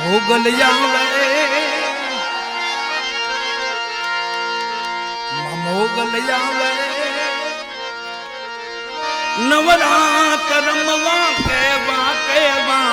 મોગલિયા નવરાત રમવા કેવા કેવા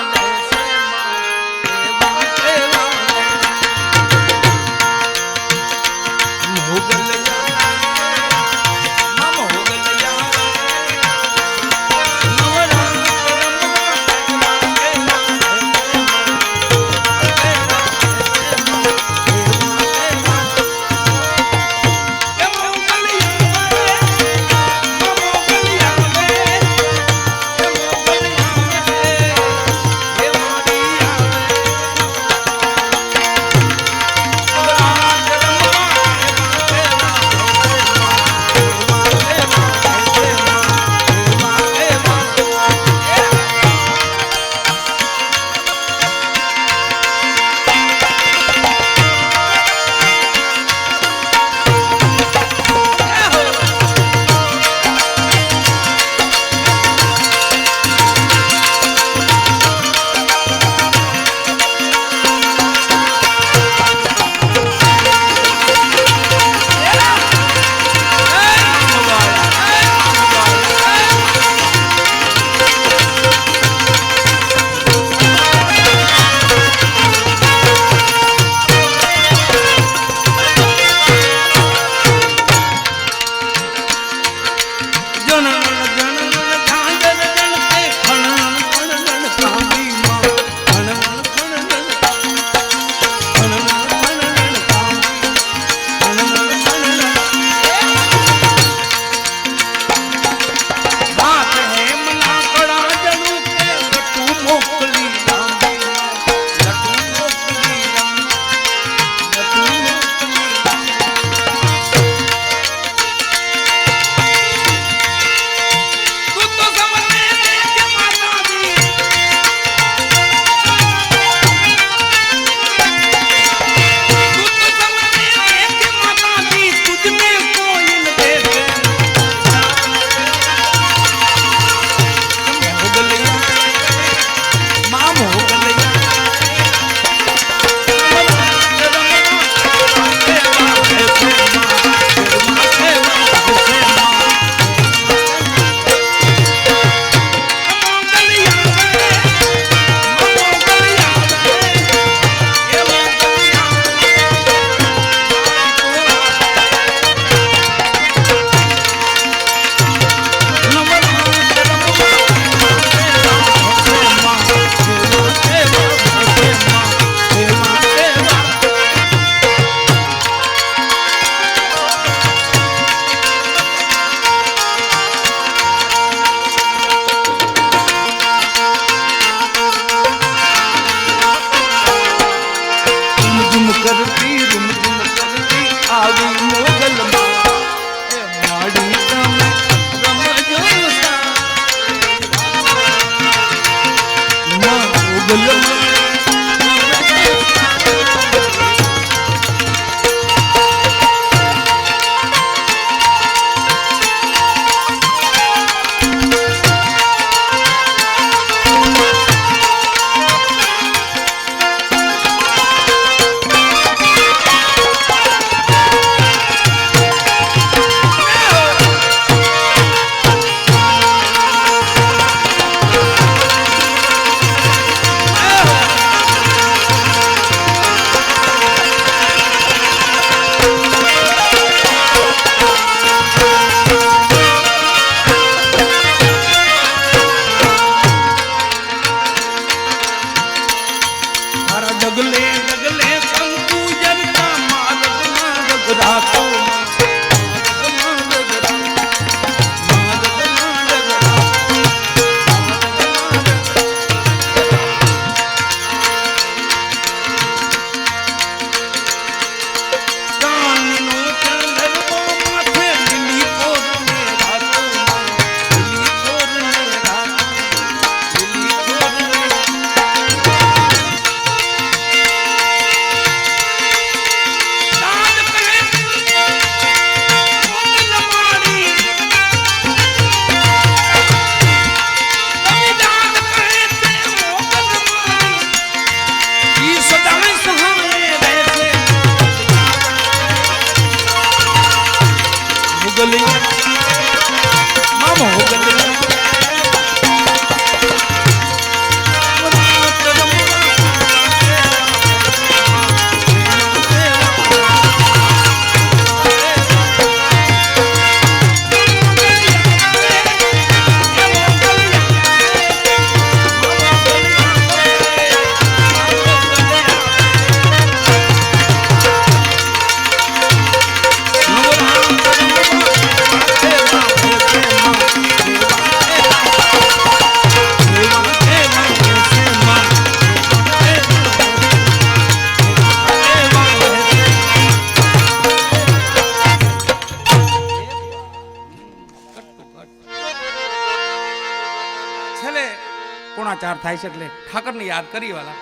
વાર થાય છે એટલે ઠાકરને યાદ કરી વાલા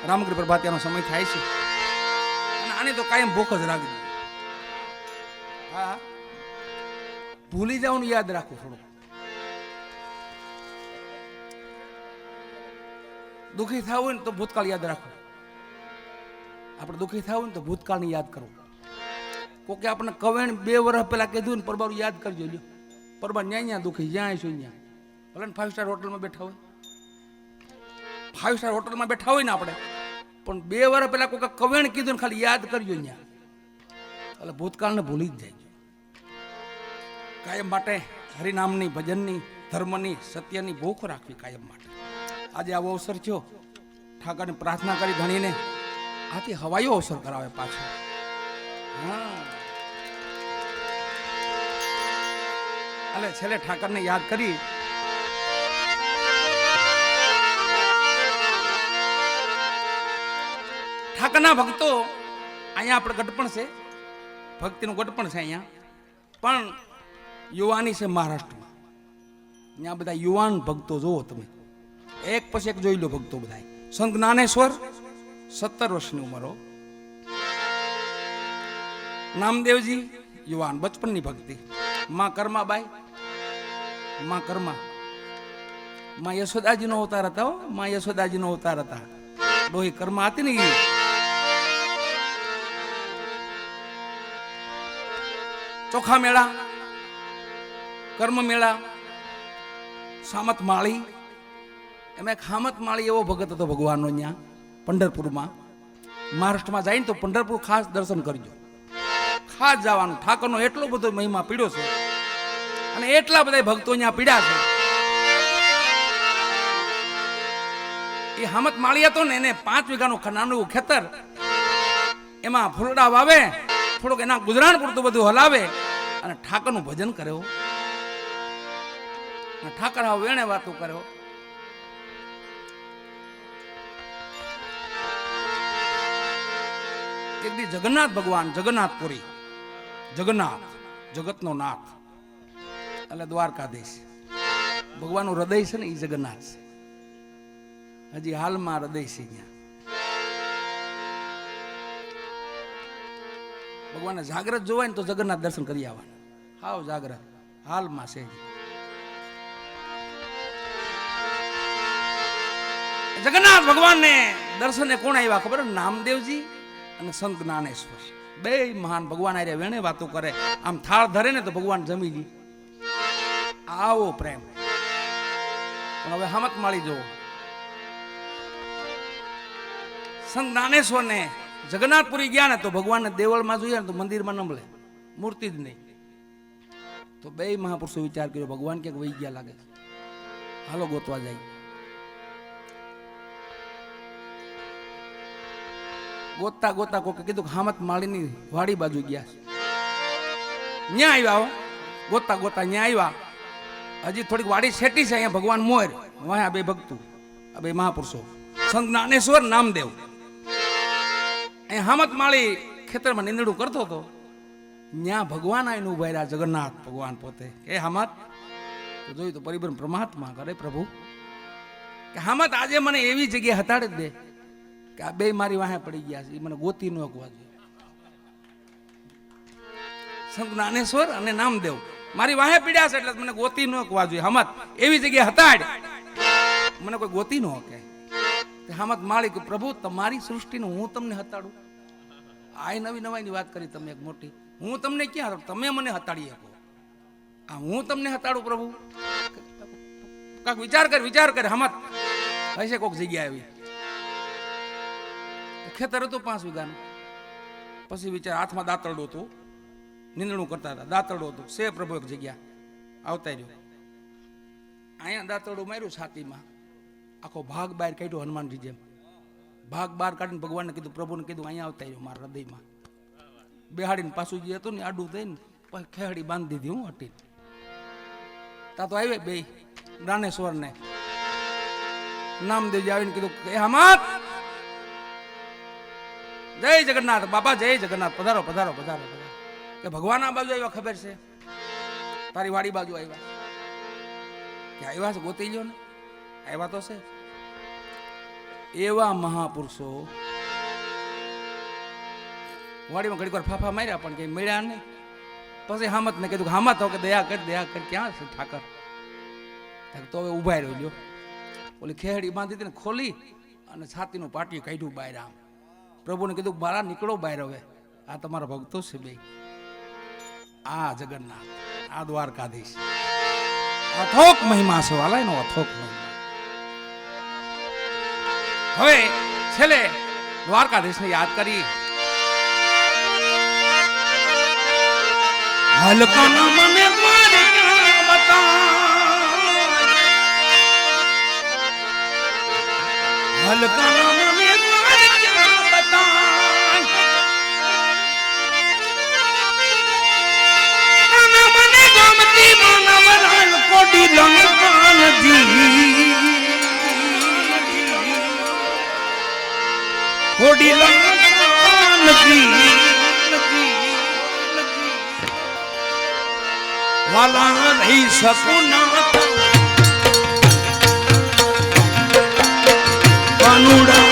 રામગીરી પ્રભાતિયાનો સમય થાય છે અને આને તો કાયમ ભૂખ જ રાખી. હા, ભૂલી જવાનું યાદ રાખવું થોડું. દુઃખી થવું હોય ને તો ભૂતકાળ યાદ રાખવું. આપણે દુઃખી થવું હોય ને તો ભૂતકાળને યાદ કરવું. કોકે આપણને કવેણ 2 વર્ષ પહેલા કીધું ને પરબારું યાદ કરજો લ્યો. પરબાર ન્યા દુઃખી જ્યાં છું ત્યાં ભલે ને 5 સ્ટાર હોટલમાં બેઠા હોય, 5 સ્ટાર હોટલમાં બેઠા હોય ને આપણે, પણ 2 વર્ષ પહેલા કોકે કવેણ કીધું ને ખાલી યાદ કરજો ત્યાં, એટલે ભૂતકાળને ભૂલી જ જાય. કાયમ માટે હરિનામની, ભજનની, ધર્મની, સત્યની ભૂખ રાખવી કાયમ માટે. આજે આવો અવસર થયો, ઠાકરને પ્રાર્થના કરી ધણીને આથી હવાયો અવસર કરાવે પાછો. હા, એટલે છેલ્લે ઠાકરને યાદ કરી ઠાકરના ભક્તો અહીંયા આપણે ગઢપણ છે, ભક્તિનું ગઢપણ છે અહીંયા, પણ યુવાની છે મહારાષ્ટ્રમાં. ત્યાં બધા યુવાન ભક્તો જોવો તમે, એક પછી એક જોઈ લો ભક્તો બધા. સંત જ્ઞાનેશ્વર 17 વર્ષની ઉંમરો, નામદેવજી યુવાન બચપનની ભક્તિ, માં કર્માબાઈ, માં કર્મા, માં યશોદાજીનો અવતાર હતા. માં યશોદાજીનો અવતાર હતા. ડોહી કર્મા હતી ને એ. ચોખા મેળા, કર્મ મેળા, સામત માળી, એમાં એક હામત માળી એવો ભગત હતો ભગવાનનો ત્યાં પંઢરપુરમાં. મહારાષ્ટ્રમાં જાય ને તો પંઢરપુર ખાસ દર્શન કરજો, ખાસ જવાનું. ઠાકરનો એટલો બધો મહિમા પીડ્યો છે અને એટલા બધા ભક્તો અહીંયા પીડ્યા છે. એ હામત માળી હતો ને, એને 5 વીઘાનું નાનું ખેતર, એમાં ફૂલડા વાવે, થોડુંક એના ગુજરાન પૂરતું બધું હલાવે અને ઠાકરનું ભજન કર્યો. ઠાકર આવો એને વાતો કર્યો. એક દી જગન્નાથ ભગવાન, જગન્નાથપુરી, જગન્નાથ જગતનો નાથ એટલે દ્વારકાધીશ, ભગવાનનું હૃદય છે ને એ જગન્નાથ છે. હજી હાલમાં હૃદય છે ત્યાં. ભગવાનને જાગ્રત જોવાય ને તો જગન્નાથ દર્શન કરી આવવાના. હાવ જાગ્રત હાલમાં છે. જગન્નાથ ભગવાનને દર્શને કોણ આવ્યા ખબર? નામદેવજી અને સંત જ્ઞાનેશ્વર, 2 મહાન ભગવાન આરે વેણે વાતો કરે. આમ થાળ ધરે ને તો ભગવાન જમી લી. આવો પ્રેમ. પણ હવે હામત માળી જો, સંત જ્ઞાનેશ્વર ને જગન્નાથપુરી ગયા ને તો ભગવાનને દેવળમાં જોઈએ ને તો મંદિરમાં ન મળે, મૂર્તિ જ નહીં. તો 2 મહાપુરુષો વિચાર કર્યો, ભગવાન ક્યાંક વહી ગયા લાગે, હાલો ગોતવા જાય. ગોતતા ગોતતા કોકે કીધું કે હામત માળીની વાડી બાજુ ગયા છે. ન્યા આવ્યા, ગોતતા ગોતતા ન્યા આવ્યા. હજી થોડીક વાડી છેટી છે, અહીંયા ભગવાન મોર, વાયા 2 ભક્તો, આ 2 મહાપુરુષો, સંત જ્ઞાનેશ્વર, નામદેવ. અહીંયા હામત માળી ખેતરમાં નીંદડું કરતો હતો. ન્યા ભગવાન આવીને ઉભા રહ્યા, જગન્નાથ ભગવાન પોતે. એ હામત તો જોયું તો પરિબ્રહ્મ પરમાત્મા કરે પ્રભુ કે હામત આજે મને એવી જગ્યાએ હતાડે જ દે કે આ 2 મારી વાહે પડી ગયા છે, એ મને ગોતી ન અકવા જોઈએ. સંત જ્ઞાનેશ્વર અને નામદેવ મારી વાહે પીડ્યા છે એટલે મને ગોતી ન અકવા જોઈએ. હામત એવી જગ્યાએ હતાડ, મને કોઈ ગોતી ન હકે. હામત માળી કે પ્રભુ તમારી સૃષ્ટિનું હું તમને હતાડું. આ નવી નવાઈની વાત કરી તમે એક મોટી. હું તમને ક્યાં, તમે મને હતાડી શકો. આ હું તમને હતાડું પ્રભુ? કાક વિચાર કર હામત. હશે કોઈક જગ્યા આવી, ખેતર હતું 5 વીઘાનું. પછી વિચાર, હાથમાં દાંતરડું હતું, નીંદણું કરતા હતા, દાંતરડું હતું. સે પ્રભુ એક જગ્યા આવતા રહ્યો, અહીંયા દાંતરડું માર્યું છાતીમાં, આખો ભાગ બહાર કાઢ્યો હનુમાનજી જેમ. ભાગ બહાર કાઢીને ભગવાનને કીધું, પ્રભુને કીધું અહીંયા આવતા રહ્યો મારા હૃદયમાં. બેહાડીને પાછું જે હતું ને આડું થઈને પછી ખેહડી બાંધી દીધી. હું હટી તા તો આવે 2 જ્ઞાનેશ્વર ને નામદેવજી આવીને કીધું એ હામત, જય જગન્નાથ બાપા, જય જગન્નાથ, પધારો પધારો પધારો. કે ભગવાન આ બાજુ આવ્યા ખબર છે? તારી વાડી બાજુ આવ્યા. કે આવ્યા છે, ગોતી લ્યો ને. આવ્યા તો છે. એવા મહાપુરુષો વાડીમાં ઘડીક વાર ફાફા માર્યા પણ કઈ મળ્યા નહીં. પછી હામત ને કીધું હામત કે દયા કર ક્યાં છે ઠાકર? તો હવે ઉભા રહ્યો લ્યો. ઓલી ખેહડી બાંધી હતી ને ખોલી અને છાતીનું પાટિયું કાઢ્યું બહાર. આમ પ્રભુને કીધું બારા નીકળો બહાર. હવે આ તમારા ભક્તો છે બે, આ જગન્નાથ, આ દ્વારકાધીશ, અથોક મહિમા છે વાલા એનો, અથોક મહિમા. હવે છેલ્લે દ્વારકાધીશને યાદ કરી. હલકાના મને મારે ક્યાં બતાય, હલકાના મને મારે ક્યાં બતાય, અને મને ગમતી માનવરાણ કોડી લંકાનજી, કોડી લંકાનજી વાલા રહી શકું ના કાનુડા.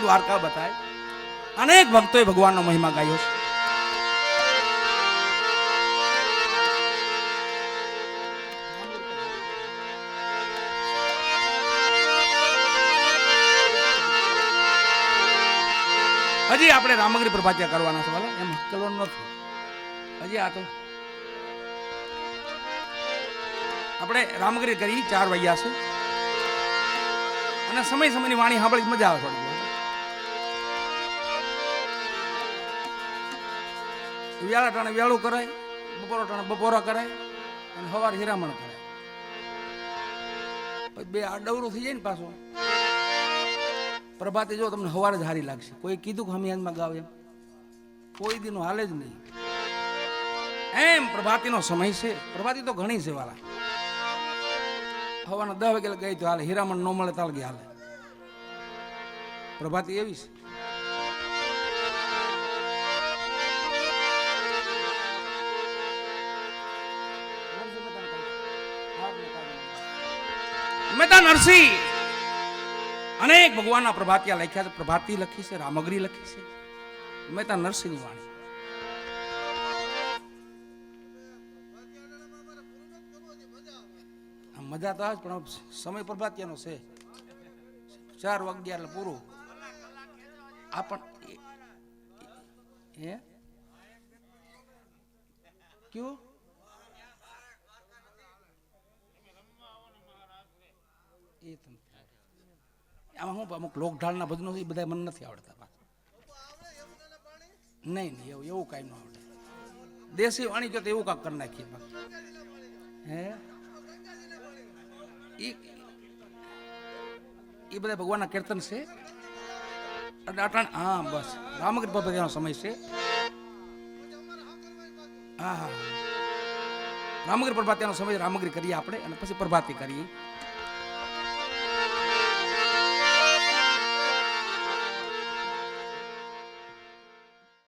દ્વારકા બતાય. અનેક ભક્તોએ ભગવાનનો મહિમા ગાયો છે. હજી આપણે રામગરી પ્રભાત્યા કરવાના છે વાલા, એમ કરવાનું નથી. હજી આ તો આપણે રામગરી કરી 4 વાગ્યા છે અને સમય સમયની વાણી સાંભળી મજા આવે થોડી. વેળા ટાણે વેળું કરાય, બપોરા ટાણે બપોરા કરાય અને સવારે હિરામણ કરાય. પછી બે આ ડવરું થઈ જાય ને પાછું. પ્રભાતે જો તમને સવારે જ હારી લાગશે. કોઈ કીધું કે હમિયાનમાં ગાવ એમ કોઈ દીનું હાલે જ નહીં. એમ પ્રભાતીનો સમય છે. પ્રભાતી તો ઘણી છે વાલા. સવારના 10 વાગે ગઈ તો હાલે, હીરામણ ન મળે તાલ ગયા હાલે. પ્રભાતી એવી છે. મહેતા નરસિંહ અનેક ભગવાનના પ્રભાતિયા લખ્યા છે. પ્રભાતી લખી છે, રામગરી લખી છે. મહેતા નરસિંહની વાણી. મજા તો આવે જ, પણ સમય પ્રભાતિયાનો છે. 4 વાગ્યા એટલે પૂરું. આપણ હે ક્યું એ તમને આમાં હું અમુક લોકઢાળના ભજનો છે એ બધા મને નથી આવડતા. નહીં એવું કાંઈ ન આવડે. દેશી વાણી કહો તો એવું કાંક કરી નાખીએ. હે એ બધા ભગવાનના કીર્તન છે. હા બસ રામગીર પ્રભાતિયાનો સમય છે. હા રામગીર પ્રભાતિયાનો સમય રામગીરી કરીએ આપણે અને પછી પ્રભાતી કરીએ.